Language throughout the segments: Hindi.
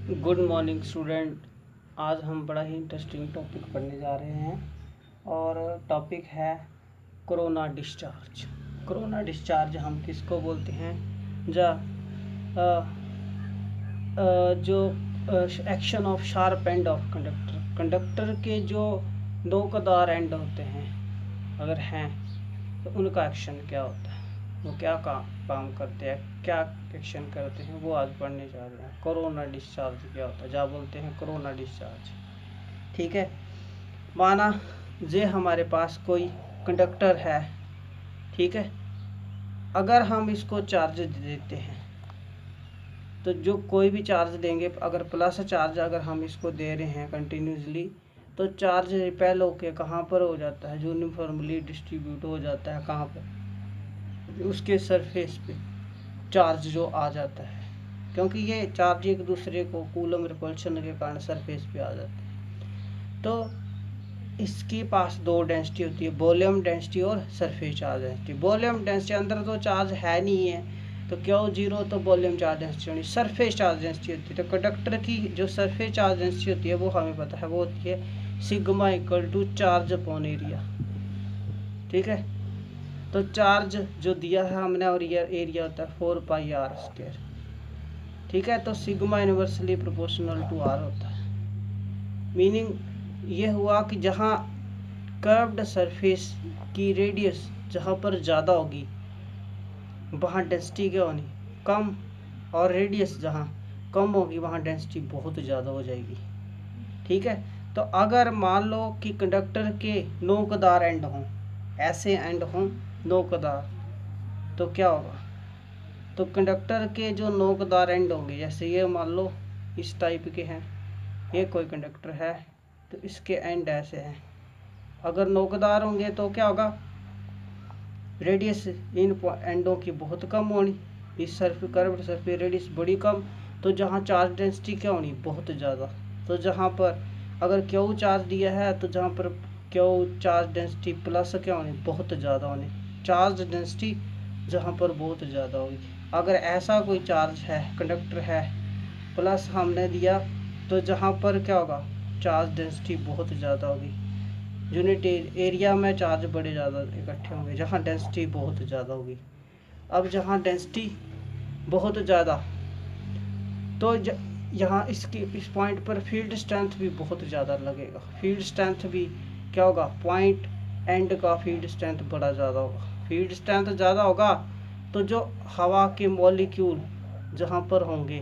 Good morning student. आज हम बड़ा ही इंटरेस्टिंग टॉपिक पढ़ने जा रहे हैं और टॉपिक है कोरोना डिस्चार्ज। कोरोना डिस्चार्ज हम किसको बोलते हैं? जो action of sharp end of conductor के जो नोकदार एंड होते हैं अगर हैं तो उनका एक्शन क्या होता है, वो क्या काम करते हैं, क्या एक्शन करते हैं, वो आज पढ़ने जा रहे हैं। कोरोना डिस्चार्ज क्या होता है, जा बोलते हैं कोरोना डिस्चार्ज। ठीक है, माना जे हमारे पास कोई कंडक्टर है, ठीक है, अगर हम इसको चार्ज देते हैं तो जो कोई भी चार्ज देंगे, अगर प्लस चार्ज अगर हम इसको दे रहे हैं कंटिन्यूसली, तो चार्ज रिपेल होके कहाँ पर हो जाता है, यूनिफॉर्मली डिस्ट्रीब्यूट हो जाता है। कहाँ पर? उसके सरफेस पे चार्ज जो आ जाता है, क्योंकि ये चार्ज एक दूसरे को कूलम रिपल्शन के कारण सरफेस पे आ जाते हैं। तो इसके पास दो डेंसिटी होती है, वॉल्यूम डेंसिटी और surface charge density. Volume density अंदर तो चार्ज है नहीं है, तो क्यों जीरो, तो वॉल्यूम चार्ज डेंसिटी होनी। सरफेस चार्ज डेंसिटी होती है, तो कंडक्टर की जो सरफेस चार्ज डेंसिटी होती है वो हमें पता है, वो होती है sigma equal to charge upon area. ठीक है, तो चार्ज जो दिया है हमने और एरिया होता है 4πr²। ठीक है, तो sigma inversely proportional to R होता है। मीनिंग ये हुआ कि जहाँ कर्व्ड सरफेस की रेडियस जहाँ पर ज़्यादा होगी वहाँ डेंसिटी क्या होनी, कम, और रेडियस जहाँ कम होगी वहाँ डेंसिटी बहुत ज़्यादा हो जाएगी। ठीक है, तो अगर मान लो कि कंडक्टर के नोकदार एंड हों, ऐसे एंड हों नोकदार, तो क्या होगा, तो कंडक्टर के जो नोकदार एंड होंगे, जैसे ये मान लो इस टाइप के हैं, ये कोई कंडक्टर है तो इसके एंड ऐसे हैं, अगर नोकदार होंगे तो क्या होगा, रेडियस इन एंडों की बहुत कम होनी, इस कर्व्ड सरफेस रेडियस बड़ी कम, तो जहाँ चार्ज डेंसिटी क्या होनी, बहुत ज़्यादा। तो जहाँ पर अगर क्यू चार्ज दिया है तो जहाँ पर क्यू चार्ज डेंसिटी प्लस क्या होनी, बहुत ज़्यादा होनी, चार्ज डेंसिटी जहाँ पर बहुत ज़्यादा होगी। अगर ऐसा कोई चार्ज है, कंडक्टर है, प्लस हमने दिया, तो जहाँ पर क्या होगा, चार्ज डेंसिटी बहुत ज़्यादा होगी, यूनिट एरिया में चार्ज बड़े ज़्यादा इकट्ठे होंगे जहाँ डेंसिटी बहुत ज़्यादा होगी। अब जहाँ डेंसिटी बहुत ज़्यादा, तो यहाँ इसके इस पॉइंट पर फील्ड स्ट्रेंथ भी बहुत ज़्यादा लगेगा। फील्ड स्ट्रेंथ भी क्या होगा, पॉइंट एंड का फील्ड स्ट्रेंथ बड़ा ज़्यादा होगा। फील्ड स्ट्रेंथ ज़्यादा होगा तो जो हवा के मॉलिक्यूल जहाँ पर होंगे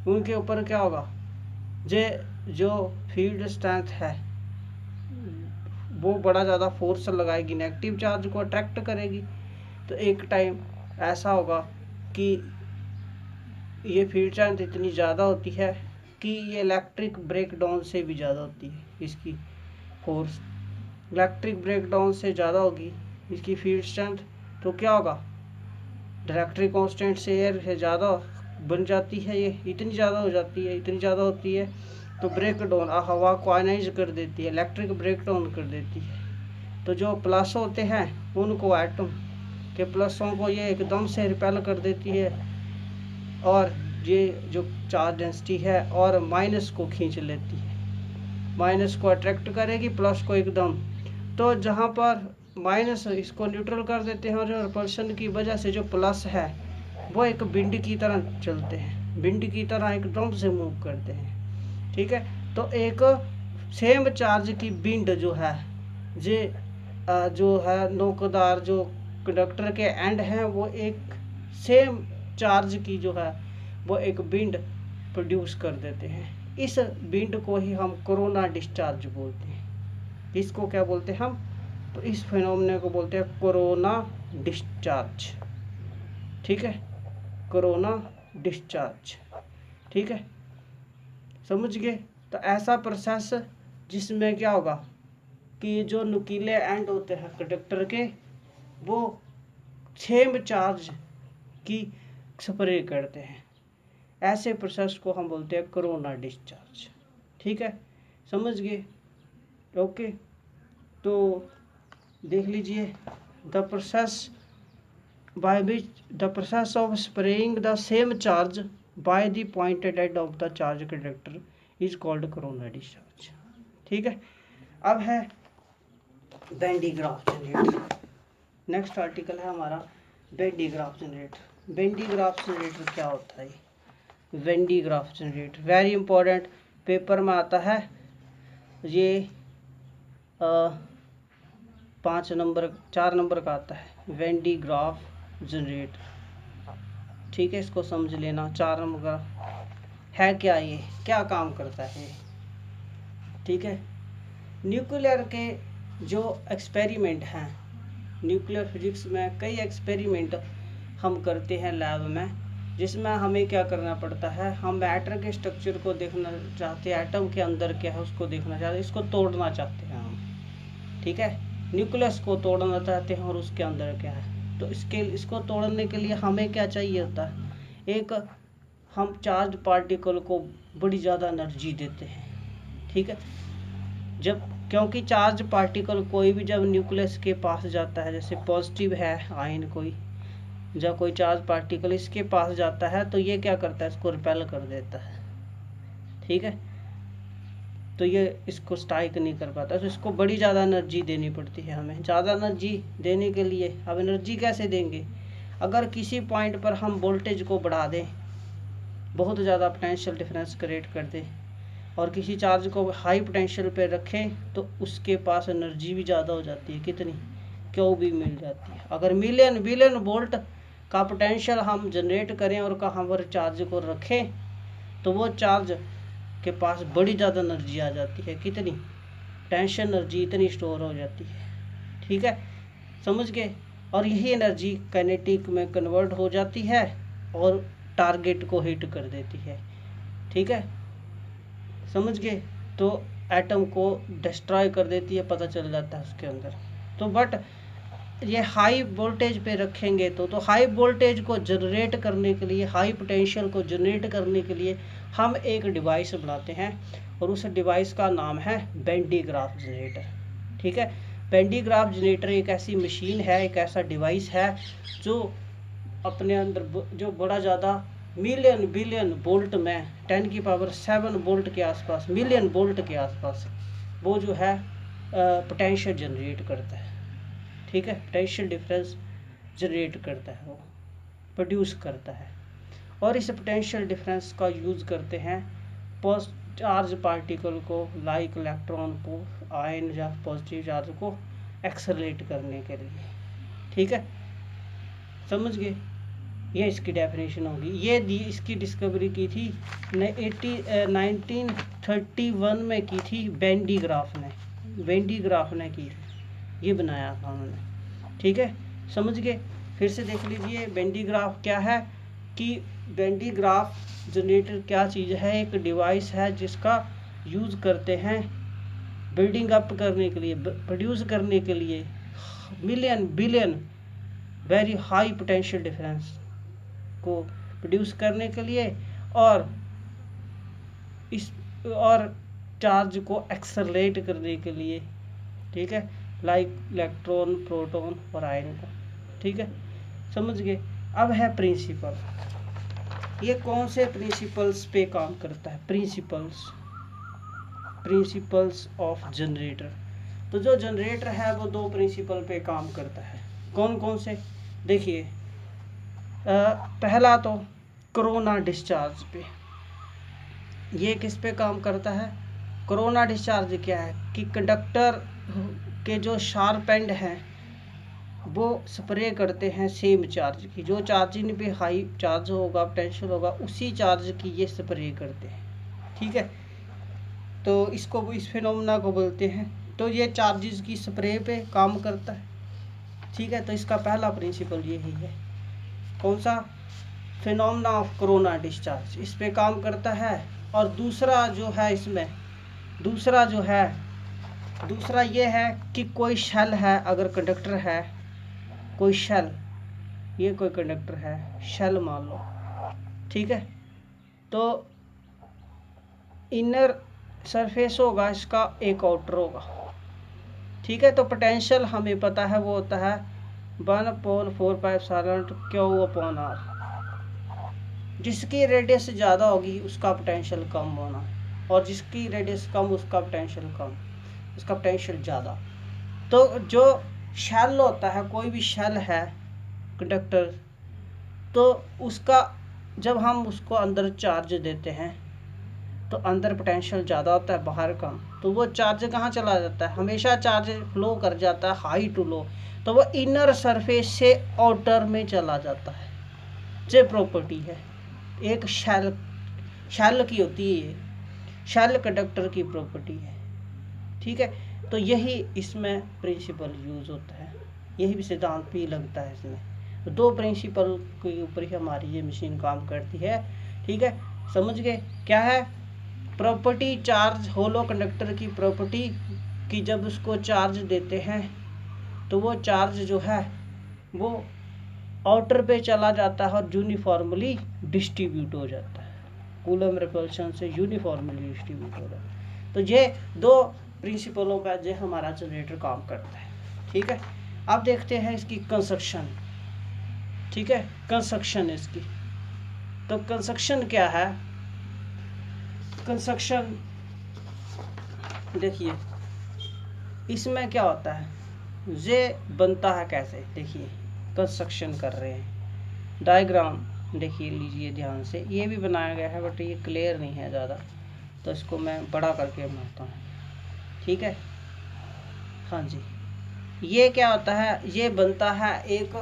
उनके ऊपर क्या होगा, जो फील्ड स्ट्रेंथ है वो बड़ा ज़्यादा फोर्स लगाएगी, नेगेटिव चार्ज को अट्रैक्ट करेगी। तो एक टाइम ऐसा होगा कि ये फील्ड स्ट्रेंथ इतनी ज़्यादा होती है कि ये इलेक्ट्रिक ब्रेकडाउन से भी ज़्यादा होती है, इसकी फोर्स इलेक्ट्रिक ब्रेकडाउन से ज़्यादा होगी इसकी फील्ड स्ट्रेंथ। तो क्या होगा, इलेक्ट्रिक कांस्टेंट से एयर से ज़्यादा बन जाती है, ये इतनी ज़्यादा हो जाती है, इतनी ज़्यादा होती है तो ब्रेक डाउन हवा को आयनाइज कर देती है, इलेक्ट्रिक ब्रेक डाउन कर देती है। तो जो प्लस होते हैं उनको एटम के प्लसों को ये एकदम से रिपेल कर देती है, और ये जो चार्ज डेंसिटी है और माइनस को खींच लेती है, माइनस को अट्रैक्ट करेगी, प्लस को एकदम। तो जहाँ पर माइनस इसको न्यूट्रल कर देते हैं और जो रिपल्शन की वजह से जो प्लस है वो एक बिंड की तरह चलते हैं, बिंड की तरह एकदम से मूव करते हैं। ठीक है, तो एक सेम चार्ज की बिंड जो है, जो है नोकदार जो कंडक्टर के एंड हैं, वो एक सेम चार्ज की जो है वो एक बिंड प्रोड्यूस कर देते हैं। इस बिंड को ही हम कोरोना डिस्चार्ज बोलते हैं। इसको क्या बोलते हैं हम, तो इस फिनोमेना को बोलते हैं कोरोना डिस्चार्ज। ठीक है, कोरोना डिस्चार्ज। ठीक है, समझ गए। तो ऐसा प्रोसेस जिसमें क्या होगा कि जो नुकीले एंड होते हैं कंडक्टर के वो सेम चार्ज की स्प्रे करते हैं, ऐसे प्रोसेस को हम बोलते हैं कोरोना डिस्चार्ज। ठीक है, समझ गए। ओके, तो देख लीजिए, the process by which the process of spraying the same charge by the pointed end of the charge conductor is called corona discharge. ठीक है, अब है Van de Graaff generator. Next article है हमारा Van de Graaff generator. Van de Graaff generator क्या होता है? Van de Graaff generator very important, paper में आता है ये 4 नंबर का आता है वेंडी ग्राफ जनरेटर। ठीक है, इसको समझ लेना। 4 नंबर का है क्या, ये क्या काम करता है? ठीक है, न्यूक्लियर के जो एक्सपेरिमेंट हैं, न्यूक्लियर फिजिक्स में कई एक्सपेरिमेंट हम करते हैं लैब में, जिसमें हमें क्या करना पड़ता है, हम एटम के स्ट्रक्चर को देखना चाहते हैं, एटम के अंदर क्या है उसको देखना चाहते हैं, इसको तोड़ना चाहते हैं हम। ठीक है, न्यूक्लियस को तोड़ना चाहते हैं और उसके अंदर क्या है। तो इसको तोड़ने के लिए हमें क्या चाहिए होता है? एक हम चार्ज पार्टिकल को बड़ी ज़्यादा एनर्जी देते हैं। ठीक है, क्योंकि चार्ज पार्टिकल कोई भी जब न्यूक्लियस के पास जाता है, जैसे पॉजिटिव है आयन जब कोई चार्ज पार्टिकल इसके पास जाता है तो ये क्या करता है, इसको रिपेल कर देता है। ठीक है, तो ये इसको स्ट्राइक नहीं कर पाता, तो इसको बड़ी ज़्यादा एनर्जी देनी पड़ती है हमें। ज़्यादा एनर्जी देने के लिए अब एनर्जी कैसे देंगे? अगर किसी पॉइंट पर हम वोल्टेज को बढ़ा दें, बहुत ज़्यादा पोटेंशियल डिफरेंस क्रिएट कर दें, और किसी चार्ज को हाई पोटेंशियल पे रखें तो उसके पास एनर्जी भी ज़्यादा हो जाती है। कितनी? क्यों भी मिल जाती है। अगर मिलियन बिलियन वोल्ट का पोटेंशियल हम जनरेट करें और कहाँ पर चार्ज को रखें तो वो चार्ज के पास बड़ी ज़्यादा एनर्जी आ जाती है। कितनी? टेंशन एनर्जी इतनी स्टोर हो जाती है। ठीक है, समझ गए? और यही एनर्जी काइनेटिक में कन्वर्ट हो जाती है और टारगेट को हिट कर देती है। ठीक है, समझ गए? तो एटम को डिस्ट्रॉय कर देती है, पता चल जाता है उसके अंदर। तो बट ये हाई वोल्टेज पे रखेंगे तो हाई वोल्टेज को जनरेट करने के लिए, हाई पोटेंशियल को जनरेट करने के लिए हम एक डिवाइस बनाते हैं और उस डिवाइस का नाम है बेंडी ग्राफ जनरेटर। ठीक है, बेंडी ग्राफ जनरेटर एक ऐसी मशीन है, एक ऐसा डिवाइस है जो अपने अंदर जो बड़ा ज़्यादा मिलियन बिलियन वोल्ट में 10⁻⁷ वोल्ट के आसपास, मिलियन वोल्ट के आसपास वो जो है पोटेंशियल जनरेट करता है। ठीक है, पोटेंशियल डिफरेंस जनरेट करता है, वो प्रोड्यूस करता है। और इस पोटेंशियल डिफरेंस का यूज़ करते हैं चार्ज पार्टिकल को, लाइक इलेक्ट्रॉन को, आयन या पॉजिटिव चार्ज को एक्सेलरेट करने के लिए। ठीक है, समझ गए? ये इसकी डेफिनेशन होगी। इसकी डिस्कवरी की थी 1931 में की थी बेंडी ग्राफ ने की थी, ये बनाया था उन्होंने। ठीक है, समझ गए? फिर से देख लीजिए बेंडी ग्राफ क्या है, कि बेंडी ग्राफ जनरेटर क्या चीज़ है? एक डिवाइस है जिसका यूज़ करते हैं बिल्डिंग अप करने के लिए, प्रोड्यूस करने के लिए million billion very high potential difference को प्रोड्यूस करने के लिए, और चार्ज को एक्सेलरेट करने के लिए। ठीक है, लाइक इलेक्ट्रॉन, प्रोटॉन और आयन को। ठीक है, समझ गए? अब है प्रिंसिपल। ये कौन से प्रिंसिपल्स पे काम करता है? Principles of generator. तो जो जनरेटर है वो 2 प्रिंसिपल पे काम करता है। कौन कौन से? देखिए, पहला तो कोरोना डिस्चार्ज पे। ये किस पे काम करता है? कोरोना डिस्चार्ज क्या है कि कंडक्टर के जो शार्प एंड हैं वो स्प्रे करते हैं सेम चार्ज की, जो चार्जिंग पे हाई चार्ज होगा, पोटेंशियल होगा, उसी चार्ज की ये स्प्रे करते हैं। ठीक है, तो इस फिनोमेना को बोलते हैं। तो ये चार्जेस की स्प्रे पे काम करता है। ठीक है, तो इसका पहला प्रिंसिपल यही है। कौन सा? फिनोमेना ऑफ कोरोना डिस्चार्ज, इस पे काम करता है। और दूसरा जो है इसमें, दूसरा ये है कि कोई शेल है, अगर कंडक्टर है, कोई शेल, ये कोई कंडक्टर है, शेल मान लो। ठीक है, तो इनर सरफेस होगा इसका, एक आउटर होगा। ठीक है, तो पोटेंशियल हमें पता है वो होता है 1/4πε Q/R। जिसकी रेडियस ज़्यादा होगी उसका पोटेंशियल कम होना है, और जिसकी रेडियस कम उसका पोटेंशियल कम, उसका पोटेंशियल ज़्यादा। तो जो शेल होता है, कोई भी शेल है कंडक्टर, तो उसका जब हम उसको अंदर चार्ज देते हैं तो अंदर पोटेंशियल ज़्यादा होता है, बाहर कम। तो वो चार्ज कहाँ चला जाता है, हमेशा चार्ज फ्लो कर जाता है हाई टू लो, तो वो इनर सरफेस से आउटर में चला जाता है। ये प्रॉपर्टी है एक शेल की होती है, ये शेल कंडक्टर की प्रॉपर्टी है। ठीक है, तो यही इसमें प्रिंसिपल यूज होता है, यही भी सिद्धांत भी लगता है इसमें। तो दो प्रिंसिपल के ऊपर ही हमारी ये मशीन काम करती है। ठीक है, समझ गए क्या है प्रॉपर्टी चार्ज, होलो कंडक्टर की प्रॉपर्टी कि जब उसको चार्ज देते हैं तो वो चार्ज जो है वो आउटर पे चला जाता है और यूनिफॉर्मली डिस्ट्रीब्यूट हो जाता है, कूलम रिपल्शन से यूनिफॉर्मली डिस्ट्रीब्यूट हो जाता है। तो ये दो प्रिंसिपलों पर जो हमारा जनरेटर काम करता है। ठीक है, अब देखते हैं इसकी कंस्ट्रक्शन। ठीक है, कंस्ट्रक्शन इसकी, तो कंस्ट्रक्शन क्या है, कंस्ट्रक्शन देखिए इसमें क्या होता है, ये बनता है कैसे, देखिए कंस्ट्रक्शन कर रहे हैं, डायग्राम देखिए लीजिए ध्यान से, ये भी बनाया गया है बट ये क्लियर नहीं है ज़्यादा, तो इसको मैं बड़ा करके बनाता हूँ। ठीक है, हाँ जी, ये क्या होता है, ये बनता है एक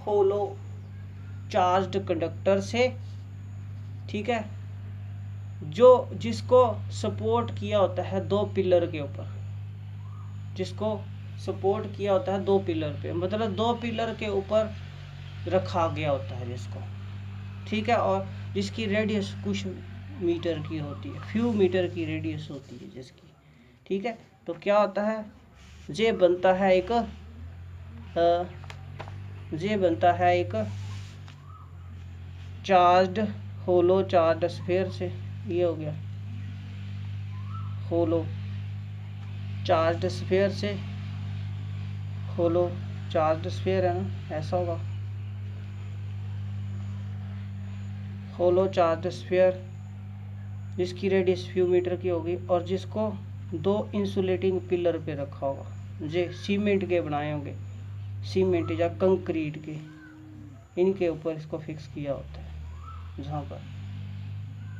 होलो चार्ज्ड कंडक्टर से। ठीक है, जो जिसको सपोर्ट किया होता है दो पिलर के ऊपर, जिसको सपोर्ट किया होता है दो पिलर पे, मतलब दो पिलर के ऊपर रखा गया होता है जिसको। ठीक है, और जिसकी रेडियस कुछ मीटर की होती है, फ्यू मीटर की रेडियस होती है जिसकी। ठीक है, तो क्या होता है, ये बनता है एक चार्ज्ड होलो चार्ज्ड स्फीयर से, ये हो गया होलो चार्ज्ड स्फीयर से, होलो चार्ज्ड स्फीयर है ना, ऐसा होगा होलो चार्ज्ड स्फीयर जिसकी रेडियस फ्यू मीटर की होगी और जिसको दो इंसुलेटिंग पिलर पे रखा होगा, जे सीमेंट के बनाए होंगे, सीमेंट या कंक्रीट के, इनके ऊपर इसको फिक्स किया होता है, जहाँ पर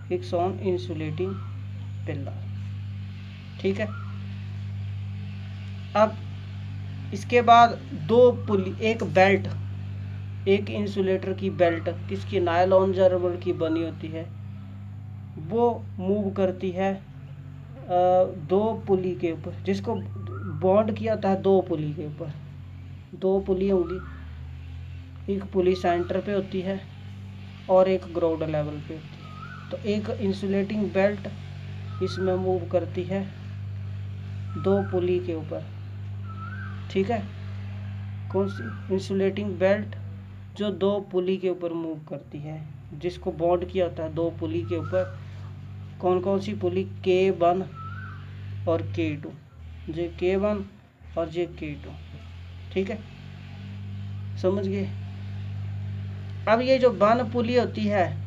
फिक्स ऑन इंसुलेटिंग पिलर। ठीक है, अब इसके बाद दो पुली, एक बेल्ट, एक इंसुलेटर की बेल्ट किसकी, नायलॉन रबर की बनी होती है, वो मूव करती है दो पुली के ऊपर, जिसको बॉन्ड किया होता है दो पुली के ऊपर, दो पुली होंगी, एक पुली सेंटर पे होती है और एक ग्राउंड लेवल पे होती है। तो एक इंसुलेटिंग बेल्ट इसमें मूव करती है दो पुली के ऊपर। ठीक है, कौन सी इंसुलेटिंग बेल्ट, जो दो पुली के ऊपर मूव करती है, जिसको बॉन्ड किया होता है दो पुली के ऊपर। कौन कौन सी पुली, K1 और K2, जे K1 और जे K2। ठीक है, समझ गए। अब ये जो वन पुली होती है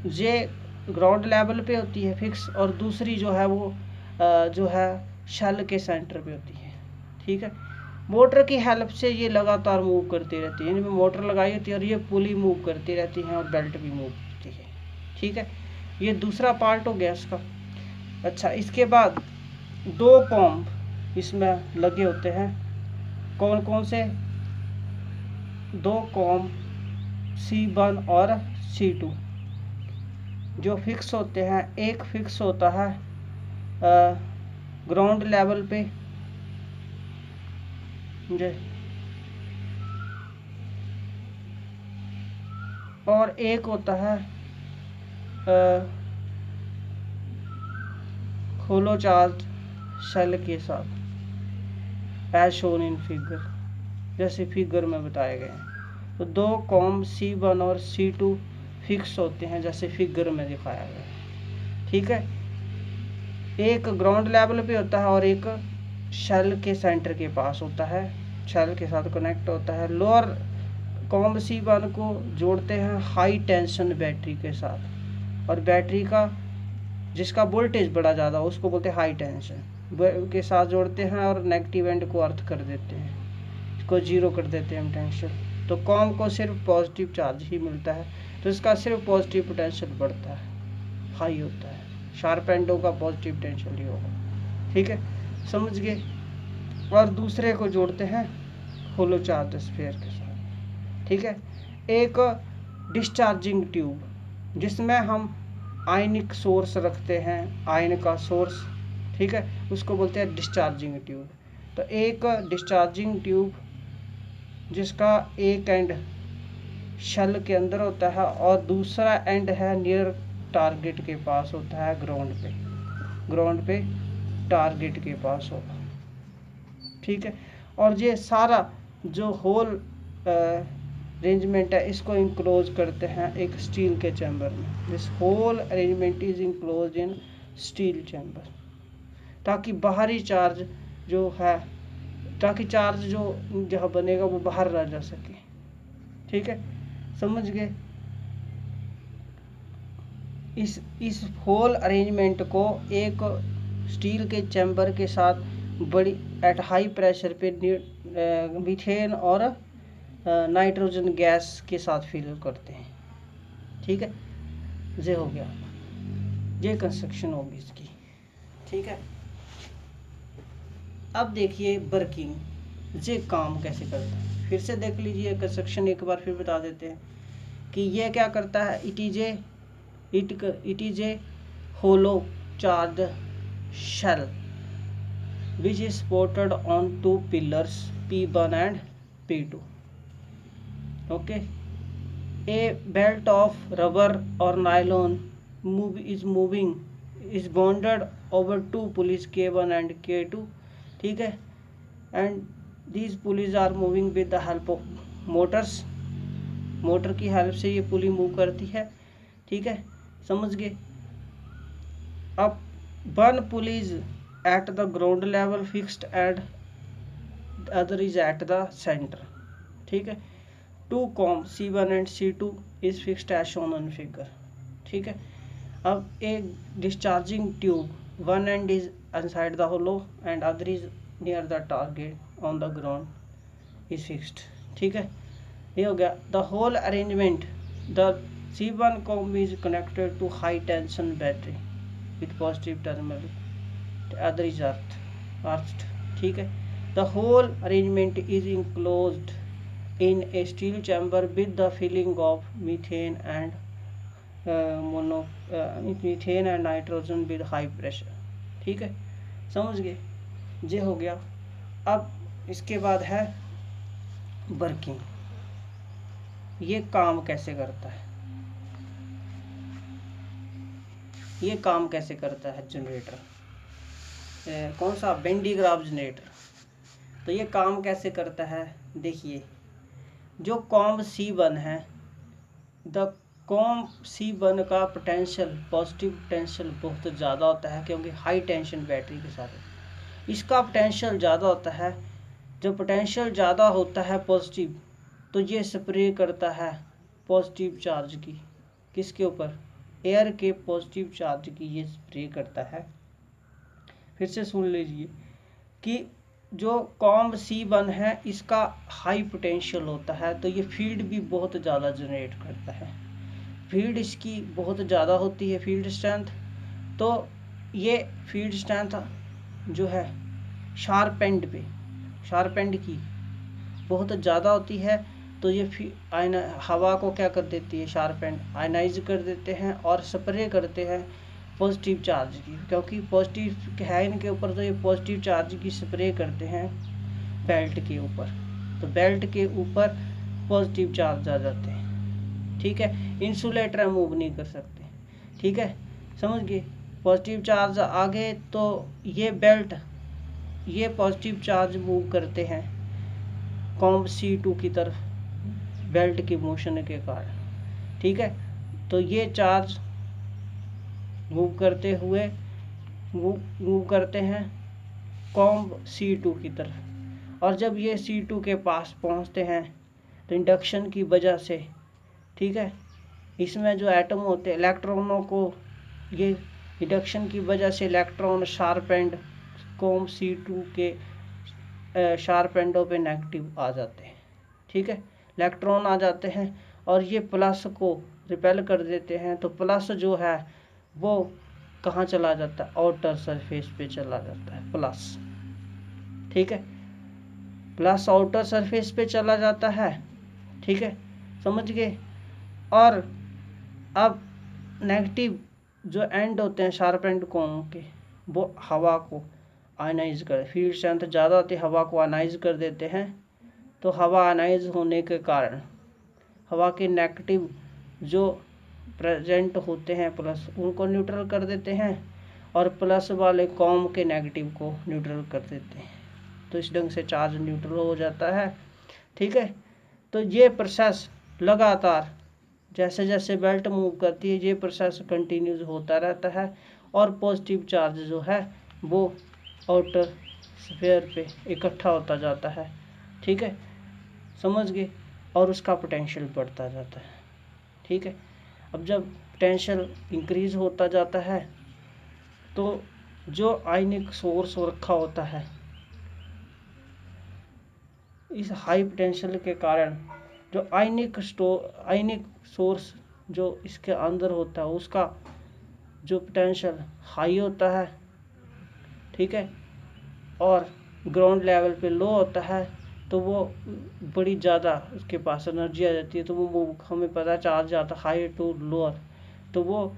ये ग्राउंड लेवल पे होती है फिक्स, और दूसरी जो है वो जो है शेल के सेंटर पे होती है। ठीक है, मोटर की हेल्प से ये लगातार मूव करती रहती है, इनमें मोटर लगाई होती है और ये पुली मूव करती रहती है और बेल्ट भी मूव करती है। ठीक है, ये दूसरा पार्ट हो गया इसका। अच्छा, इसके बाद दो कॉम्ब इसमें लगे होते हैं, कौन कौन से, दो कॉम्ब C1 और C2 जो फिक्स होते हैं। एक फिक्स होता है ग्राउंड लेवल पे, और एक होता है होलो चार्ज शेल के साथ, एज शोन इन फिगर, जैसे फिगर में बताए गए हैं। तो दो कॉम्ब C1 और C2 फिक्स होते हैं जैसे फिगर में दिखाया गया है। ठीक है, एक ग्राउंड लेवल पे होता है और एक शेल के सेंटर के पास होता है, शेल के साथ कनेक्ट होता है। लोअर कॉम्ब C1 को जोड़ते हैं हाई टेंशन बैटरी के साथ, और बैटरी का जिसका वोल्टेज बड़ा ज़्यादा उसको बोलते हैं हाई टेंशन के साथ जोड़ते हैं, और नेगेटिव एंड को अर्थ कर देते हैं, इसको जीरो कर देते हैं पोटेंशियल। तो कॉम को सिर्फ पॉजिटिव चार्ज ही मिलता है, तो इसका सिर्फ पॉजिटिव पोटेंशियल बढ़ता है, हाई होता है। शार्प एंडों का पॉजिटिव पोटेंशियल ही होगा, ठीक है, समझ गए। और दूसरे को जोड़ते हैं होलो चार्ज स्फीयर के साथ, ठीक है। एक डिस्चार्जिंग ट्यूब जिसमें हम आयनिक सोर्स रखते हैं, आयन का सोर्स, ठीक है, उसको बोलते हैं डिस्चार्जिंग ट्यूब। तो एक डिस्चार्जिंग ट्यूब जिसका एक एंड शेल के अंदर होता है और दूसरा एंड है नियर टारगेट के पास होता है, ग्राउंड पे टारगेट के पास होगा, ठीक है। और ये सारा जो होल अरेंजमेंट है इसको इंक्लोज करते हैं एक स्टील के चैम्बर में। This whole arrangement is enclose in steel chamber, ताकि बाहरी चार्ज जो है, ताकि चार्ज जो जहाँ बनेगा वो बाहर ना जा सके, ठीक है, समझ गए। इस होल अरेंजमेंट को एक स्टील के चैम्बर के साथ बड़ी एट हाई प्रेशर पे मीथेन और नाइट्रोजन गैस के साथ फिल करते हैं, ठीक है। ये हो गया, ये कंस्ट्रक्शन होगी इसकी, ठीक है। अब देखिए वर्किंग, ये काम कैसे करता है, फिर से देख लीजिए कंस्ट्रक्शन एक बार फिर बता देते हैं कि ये क्या करता है। It is a hollow charge shell which is supported on two pillars P1 and P2. Okay, a belt of rubber or nylon is bonded over two pulleys K1 and K2, ठीक है, and these pulleys are moving with the help of motor की हेल्प से ये पुली मूव करती है, ठीक है, समझ गए। अब one pulleys at the ground level fixed and the other is at the center, ठीक है। two combs C1 and C2 is fixed as shown on figure, ठीक है। अब एक discharging tube, one end is inside the hollow and other is near the target on the ground is fixed, ठीक है, ये हो गया। the whole arrangement, the C1 comb is connected to high tension battery with positive terminal, other is earthed, ठीक है। the whole arrangement is enclosed in a steel chamber with the filling of methane and methane and nitrogen with high pressure, ठीक है, समझ गए, ये हो गया। अब इसके बाद है वर्किंग, ये काम कैसे करता है, ये काम कैसे करता है जनरेटर, कौन सा, वेन डी ग्राफ जनरेटर। तो ये काम कैसे करता है, देखिए जो कॉम्ब C1 है, द कॉम्ब C1 का पोटेंशियल, पॉजिटिव पोटेंशियल बहुत ज़्यादा होता है क्योंकि हाई टेंशन बैटरी के साथ है। इसका पोटेंशियल ज़्यादा होता है, जब पोटेंशियल ज़्यादा होता है पॉजिटिव तो ये स्प्रे करता है पॉजिटिव चार्ज की, किसके ऊपर, एयर के पॉजिटिव चार्ज की ये स्प्रे करता है। फिर से सुन लीजिए कि जो कॉम्ब C1 है इसका हाई पोटेंशियल होता है, तो ये फील्ड भी बहुत ज़्यादा जनरेट करता है, फील्ड इसकी बहुत ज़्यादा होती है, फील्ड स्ट्रेंथ। तो ये फील्ड स्ट्रेंथ जो है शार्प एंड की बहुत ज़्यादा होती है, तो ये हवा को क्या कर देती है, शार्प एंड आयनाइज कर देते हैं और स्प्रे करते हैं पॉजिटिव चार्ज की, क्योंकि पॉजिटिव है इनके ऊपर, तो ये पॉजिटिव चार्ज की स्प्रे करते हैं बेल्ट के ऊपर, तो बेल्ट के ऊपर पॉजिटिव चार्ज आ जाते हैं, ठीक है। इंसुलेटर मूव नहीं कर सकते, ठीक है, समझ गए। पॉजिटिव चार्ज आ गए तो ये बेल्ट, ये पॉजिटिव चार्ज मूव करते हैं कॉम्ब C2 की तरफ बेल्ट की मोशन के कारण, ठीक है। तो ये चार्ज मूव करते हैं कॉम्ब C2 की तरफ, और जब ये C2 के पास पहुंचते हैं तो इंडक्शन की वजह से, ठीक है, इसमें जो एटम होते हैं इलेक्ट्रॉनों को, ये इंडक्शन की वजह से electron sharp and com C2 के शार्प एंडों पे नेगेटिव आ जाते हैं, ठीक है, इलेक्ट्रॉन आ जाते हैं और ये प्लस को रिपेल कर देते हैं। तो प्लस जो है वो कहाँ चला जाता है, आउटर सरफेस पे चला जाता है प्लस, ठीक है, प्लस आउटर सरफेस पे चला जाता है, ठीक है, समझ गए। और अब नेगेटिव जो एंड होते हैं शार्प एंड कॉम के, वो हवा को आयनाइज कर, फील्ड स्ट्रेंथ ज़्यादा होती है, हवा को आयनाइज कर देते हैं। तो हवा आयनाइज होने के कारण हवा के नेगेटिव जो प्रेजेंट होते हैं प्लस, उनको न्यूट्रल कर देते हैं और प्लस वाले कॉम के नेगेटिव को न्यूट्रल कर देते हैं। तो इस ढंग से चार्ज न्यूट्रल हो जाता है, ठीक है। तो ये प्रोसेस लगातार जैसे जैसे बेल्ट मूव करती है ये प्रोसेस कंटिन्यूस होता रहता है और पॉजिटिव चार्ज जो है वो आउटर स्फीयर पे इकट्ठा होता जाता है, ठीक है, समझ गए, और उसका पोटेंशियल बढ़ता जाता है, ठीक है। अब जब पोटेंशियल इंक्रीज होता जाता है तो जो आयनिक सोर्स रखा होता है, इस हाई पोटेंशियल के कारण जो आयनिक सोर्स जो इसके अंदर होता है उसका जो पोटेंशियल हाई होता है, ठीक है, और ग्राउंड लेवल पे लो होता है। तो वो बड़ी ज़्यादा उसके पास एनर्जी आ जाती है। तो वो हमें पता चार्ज जाता है हाई टू लोअर, तो वो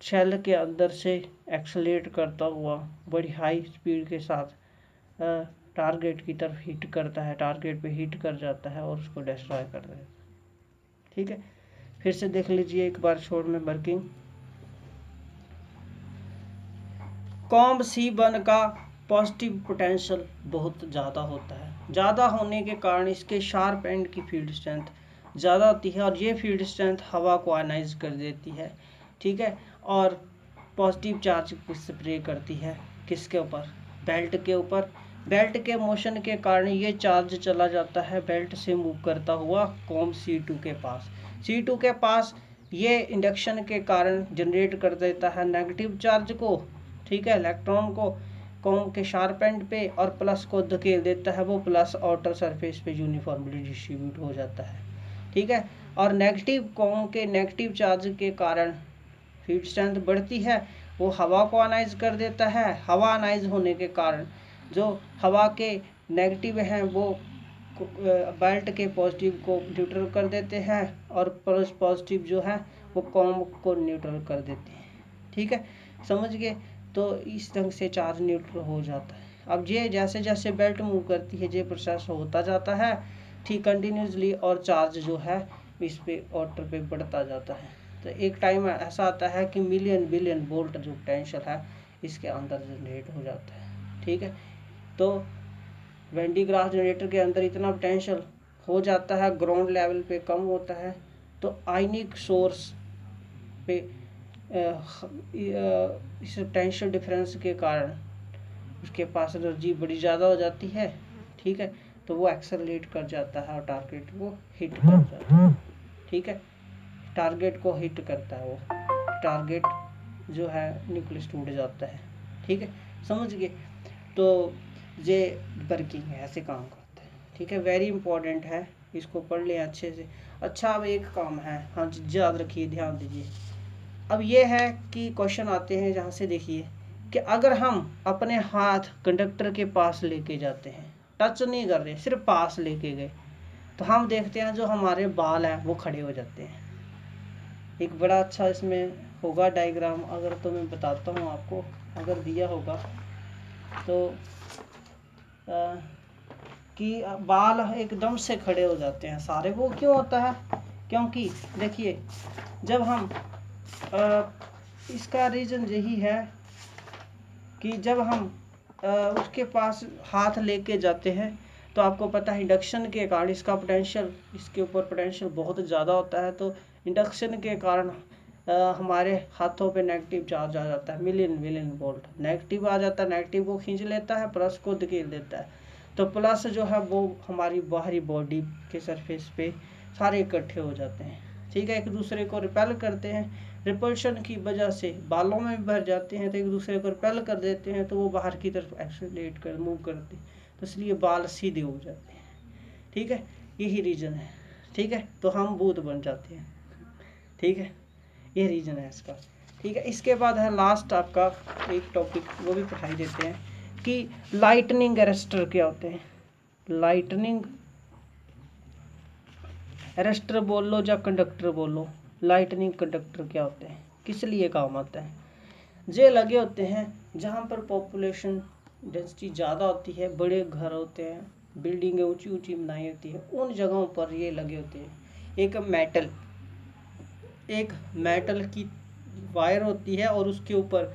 शेल के अंदर से एक्सलेट करता हुआ बड़ी हाई स्पीड के साथ टारगेट की तरफ हिट करता है, टारगेट पे हिट कर जाता है और उसको डिस्ट्रॉय कर देता है, ठीक है। फिर से देख लीजिए एक बार शॉर्ट में वर्किंग। कॉम्ब C1 का पॉजिटिव पोटेंशियल बहुत ज़्यादा होता है, ज़्यादा होने के कारण इसके शार्प एंड की फील्ड स्ट्रेंथ ज़्यादा होती है और ये फील्ड स्ट्रेंथ हवा को आयनाइज कर देती है, ठीक है, और पॉजिटिव चार्ज को स्प्रे करती है किसके ऊपर, बेल्ट के ऊपर। बेल्ट के मोशन के कारण ये चार्ज चला जाता है बेल्ट से मूव करता हुआ कॉम्ब C2 के पास। C2 के पास ये इंडक्शन के कारण जनरेट कर देता है नेगेटिव चार्ज को, ठीक है, इलेक्ट्रॉन को कॉम्ब के शार्प एंड पे, और प्लस को धकेल देता है, वो प्लस आउटर सरफेस पे यूनिफॉर्मली डिस्ट्रीब्यूट हो जाता है, ठीक है। और नेगेटिव कॉम्ब के नेगेटिव चार्ज के कारण फील्ड स्ट्रेंथ बढ़ती है, वो हवा को आयनाइज कर देता है। हवा आयनाइज होने के कारण जो हवा के नेगेटिव हैं वो बेल्ट के पॉजिटिव को न्यूट्रल कर देते हैं और प्लस पॉजिटिव जो है वो कॉम्ब को न्यूट्रल कर देते हैं, ठीक है, समझ गए। तो इस ढंग से चार्ज न्यूट्रल हो जाता है। अब ये जैसे जैसे बेल्ट मूव करती है ये प्रोसेस होता जाता है, ठीक, कंटिन्यूसली, और चार्ज जो है इस पे आउटर पे बढ़ता जाता है। तो एक टाइम ऐसा आता है कि मिलियन बिलियन वोल्ट जो पोटेंशियल है इसके अंदर जनरेट हो जाता है, ठीक है। तो वैन डी ग्राफ जनरेटर के अंदर इतना पोटेंशियल हो जाता है, ग्राउंड लेवल पे कम होता है, तो आयनिक सोर्स पे इस पोटेंशियल डिफरेंस के कारण उसके पास एनर्जी बड़ी ज़्यादा हो जाती है, ठीक है, तो वो एक्सेलरेट कर जाता है और टारगेट को हिट कर जाता है, ठीक है, टारगेट को हिट करता है, वो टारगेट जो है न्यूक्लियस टूट जाता है, ठीक है, समझ गए। तो ये वर्किंग है, ऐसे काम करता है, ठीक है, वेरी इंपॉर्टेंट है, इसको पढ़ लें अच्छे से। अच्छा, अब एक काम है, हाँ जी, याद रखिए, ध्यान दीजिए। अब ये है कि क्वेश्चन आते हैं जहाँ से, देखिए कि अगर हम अपने हाथ कंडक्टर के पास लेके जाते हैं, टच नहीं कर रहे, सिर्फ पास लेके गए, तो हम देखते हैं जो हमारे बाल हैं वो खड़े हो जाते हैं। एक बड़ा अच्छा इसमें होगा डायग्राम, अगर तो मैं बताता हूँ आपको, अगर दिया होगा तो कि बाल एकदम से खड़े हो जाते हैं सारे। वो क्यों होता है? क्योंकि देखिए जब हम इसका रीज़न यही है कि जब हम उसके पास हाथ लेके जाते हैं तो आपको पता है इंडक्शन के कारण इसका पोटेंशियल, इसके ऊपर पोटेंशियल बहुत ज़्यादा होता है, तो इंडक्शन के कारण हमारे हाथों पे नेगेटिव चार्ज आ जाता है, मिलियन वोल्ट नेगेटिव आ जाता है, नेगेटिव को खींच लेता है, प्लस को धकेल देता है। तो प्लस जो है वो हमारी बाहरी बॉडी के सरफेस पे सारे इकट्ठे हो जाते हैं, ठीक है, एक दूसरे को रिपेल करते हैं। रिपल्शन की वजह से बालों में भी भर जाते हैं, तो एक दूसरे को रिपेल कर देते हैं, तो वो बाहर की तरफ एक्सेलरेट कर मूव करते हैं, तो इसलिए बाल सीधे हो जाते हैं, ठीक है, यही रीज़न है, ठीक है। तो हम भूत बन जाते हैं, ठीक है, ये रीज़न है इसका, ठीक है। इसके बाद है लास्ट आपका एक टॉपिक, वो भी पढ़ाई देते हैं कि लाइटनिंग अरेस्टर क्या होते हैं। लाइटनिंग अरेस्टर बोल लो या कंडक्टर बोल लो, लाइटनिंग कंडक्टर क्या होते हैं, किस लिए काम आता है। ये लगे होते हैं जहाँ पर पॉपुलेशन डेंसिटी ज़्यादा होती है, बड़े घर होते हैं, बिल्डिंगें ऊंची ऊंची बनाई होती है, उन जगहों पर ये लगे होते हैं। एक मेटल की वायर होती है और उसके ऊपर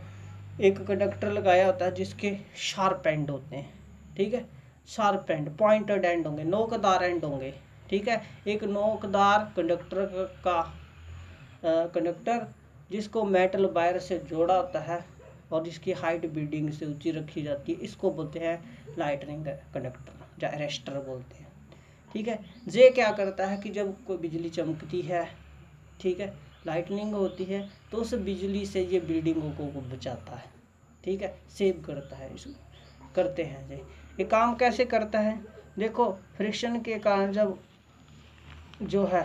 एक कंडक्टर लगाया होता है जिसके शार्प एंड होते हैं, ठीक है, शार्प एंड, पॉइंटेड एंड होंगे, नोकदार एंड होंगे, ठीक है। एक नोकदार कंडक्टर जिसको मेटल वायर से जोड़ा होता है और जिसकी हाइट बिल्डिंग से ऊंची रखी जाती है, इसको बोलते हैं लाइटनिंग कंडक्टर या अरेस्टर बोलते हैं, ठीक है। ये क्या करता है कि जब कोई बिजली चमकती है, ठीक है, लाइटनिंग होती है, तो उस बिजली से ये बिल्डिंगों को बचाता है, ठीक है, सेव करता है, इसको करते हैं। ये काम कैसे करता है, देखो फ्रिक्शन के कारण जब जो है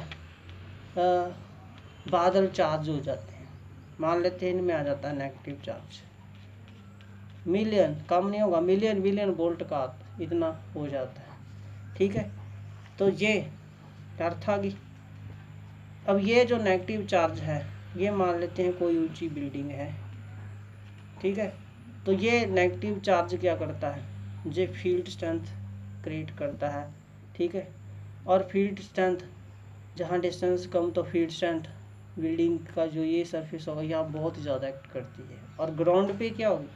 बादल चार्ज हो जाते हैं, मान लेते हैं इनमें आ जाता है नेगेटिव चार्ज, मिलियन कम नहीं होगा, मिलियन बिलियन वोल्ट का इतना हो जाता है, ठीक है। तो ये अर्थ आ गई। अब ये जो नेगेटिव चार्ज है, ये मान लेते हैं कोई ऊंची बिल्डिंग है, ठीक है, तो ये नेगेटिव चार्ज क्या करता है, ये फील्ड स्ट्रेंथ क्रिएट करता है, ठीक है। और फील्ड स्ट्रेंथ जहाँ डिस्टेंस कम, तो फील्ड स्ट्रेंथ बिल्डिंग का जो ये सरफेस होगा यहाँ बहुत ज़्यादा एक्ट करती है। और ग्राउंड पे क्या होगी,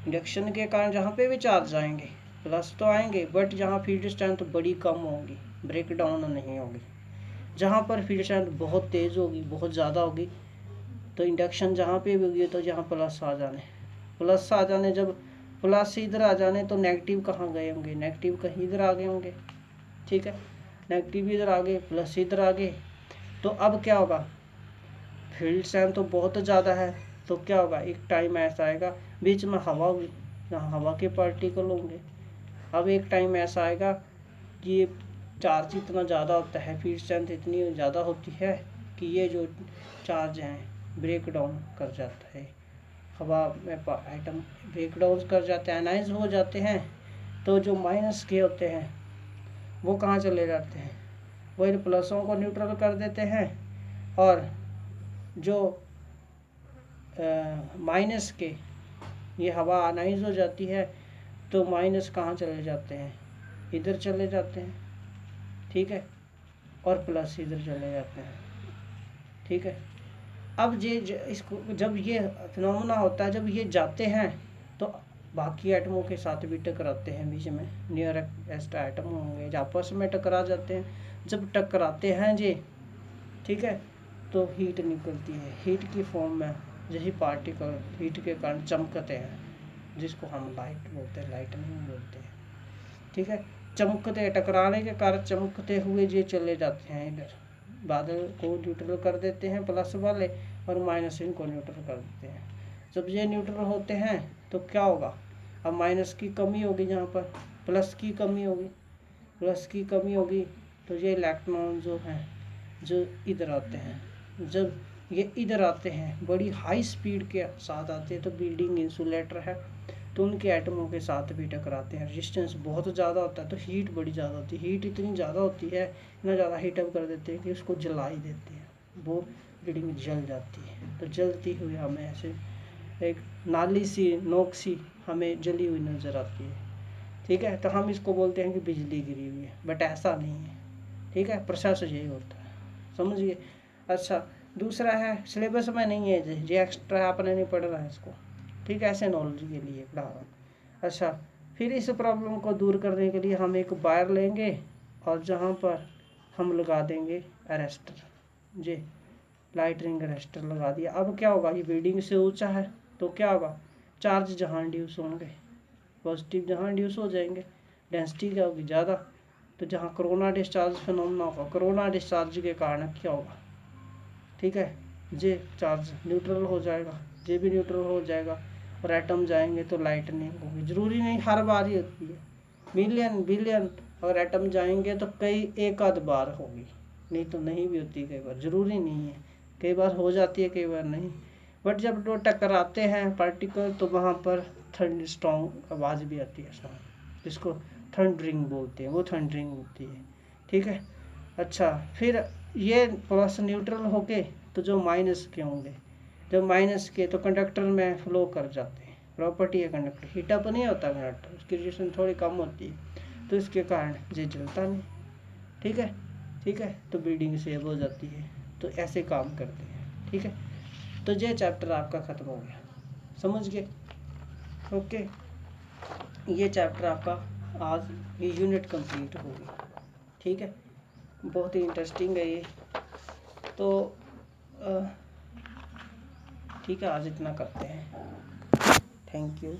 इंडक्शन के कारण जहाँ पे भी चार्ज आएंगे प्लस तो आएंगे, बट जहाँ फील्ड स्ट्रेंथ बड़ी कम होगी, ब्रेक डाउन नहीं होगी। जहाँ पर फील्ड स्ट्रेंथ बहुत तेज़ होगी, बहुत ज़्यादा होगी, तो इंडक्शन जहाँ पे भी होगी, तो जहाँ प्लस आ जाने, जब प्लस इधर आ जाने, तो नेगेटिव कहाँ गए होंगे, नेगेटिव कहीं इधर आ गए होंगे, ठीक है, नेगेटिव इधर आ गए, प्लस इधर आ गए, तो अब क्या होगा, फील्ड स्ट्रेंथ तो बहुत ज़्यादा है, तो क्या होगा, एक टाइम ऐसा आएगा बीच में हवा होगी, जहाँ हवा के पार्टिकल होंगे। अब एक टाइम ऐसा आएगा कि ये चार्ज इतना ज़्यादा होता है, फील्ड स्ट्रेंथ इतनी ज़्यादा होती है कि ये जो चार्ज हैं ब्रेक डाउन कर जाता है, हवा में आइटम ब्रेक डाउन कर जाते हैं, आयनाइज हो जाते हैं। तो जो माइनस के होते हैं वो कहाँ चले जाते हैं, वो इन प्लसों को न्यूट्रल कर देते हैं, और जो माइनस के, ये हवा आयनाइज हो जाती है, तो माइनस कहाँ चले जाते हैं, इधर चले जाते हैं, ठीक है, और प्लस इधर चले जाते हैं, ठीक है। अब ये इसको जब ये फिनोमेना होता है, जब ये जाते हैं तो बाकी एटमों के साथ भी टकराते हैं, बीच में नियरेस्ट एटम होंगे जो आपस में टकरा जाते हैं। जब टकराते हैं जी, ठीक है, तो हीट निकलती है, हीट की फॉर्म में यही पार्टिकल हीट के कारण चमकते हैं, जिसको हम लाइट बोलते हैं, लाइटनिंग बोलते हैं, ठीक है। चमकते, टकराने के कारण चमकते हुए ये चले जाते हैं इधर, बादल को न्यूट्रल कर देते हैं प्लस वाले, और माइनस इनको न्यूट्रल कर देते हैं। जब ये न्यूट्रल होते हैं तो क्या होगा, अब माइनस की कमी होगी, जहाँ पर प्लस की कमी होगी, तो ये इलेक्ट्रॉन जो हैं जो इधर आते हैं, जब ये इधर आते हैं बड़ी हाई स्पीड के साथ आते हैं, तो बिल्डिंग इंसुलेटर है, तो उनके एटमों के साथ भी टकराते हैं, रेजिस्टेंस बहुत ज़्यादा होता है, तो हीट बड़ी ज़्यादा होती है, हीट इतनी ज़्यादा होती है, इतना ज़्यादा हीटअप कर देते हैं कि उसको जला ही देते हैं, वो बिल्डिंग जल जाती है। तो जलती हुई हमें ऐसे एक नाली सी, नोक सी हमें जली हुई नज़र आती है, ठीक है। तो हम इसको बोलते हैं कि बिजली गिरी हुई है, बट ऐसा नहीं है, ठीक है, प्रोसेस यही होता है, समझिए। अच्छा, दूसरा है सिलेबस में नहीं है जी, एक्स्ट्रा आपने नहीं पढ़ना है इसको, ठीक है, ऐसे नॉलेज के लिए पढ़ा रहा हूँ। अच्छा, फिर इस प्रॉब्लम को दूर करने के लिए हम एक वायर लेंगे और जहाँ पर हम लगा देंगे अरेस्टर, जी लाइटनिंग अरेस्टर लगा दिया। अब क्या होगा, ये बिल्डिंग से ऊंचा है, तो क्या होगा, चार्ज जहाँ इंड्यूस होंगे, पॉजिटिव जहाँ इंड्यूस हो जाएंगे, डेंसिटी क्या होगी ज़्यादा, तो जहाँ कोरोना डिस्चार्ज फिनोमेना होगा, कोरोना डिस्चार्ज के कारण क्या होगा, ठीक है, जे चार्ज न्यूट्रल हो जाएगा, जे भी न्यूट्रल हो जाएगा और एटम जाएंगे तो लाइटनिंग होगी। ज़रूरी नहीं हर बार ही होती है, मिलियन बिलियन अगर एटम जाएंगे तो कई एक आध बार होगी, नहीं तो नहीं भी होती कई बार, ज़रूरी नहीं है, कई बार हो जाती है कई बार नहीं। बट जब दो टकराते हैं पार्टिकल तो वहाँ पर थंड स्ट्रॉन्ग आवाज़ भी आती है साउंड, जिसको थंडरिंग बोलते हैं, वो थंडरिंग होती है, ठीक है। अच्छा, फिर ये प्लस न्यूट्रल होके तो जो माइनस के होंगे, जब माइनस के तो कंडक्टर में फ्लो कर जाते हैं, प्रॉपर्टी है कंडक्टर, हीटअप नहीं होता कंडक्टर, उसकी रेडिएशन थोड़ी कम होती है तो इसके कारण ये जलता नहीं, ठीक है, ठीक है, तो बीडिंग सेव हो जाती है, तो ऐसे काम करते हैं, ठीक है। तो ये चैप्टर आपका ख़त्म हो गया, समझ गए, ओके, ये चैप्टर आपका आज ये यूनिट कंप्लीट हो गई, ठीक है, बहुत ही इंटरेस्टिंग है ये, तो ठीक है, आज इतना करते हैं, थैंक यू।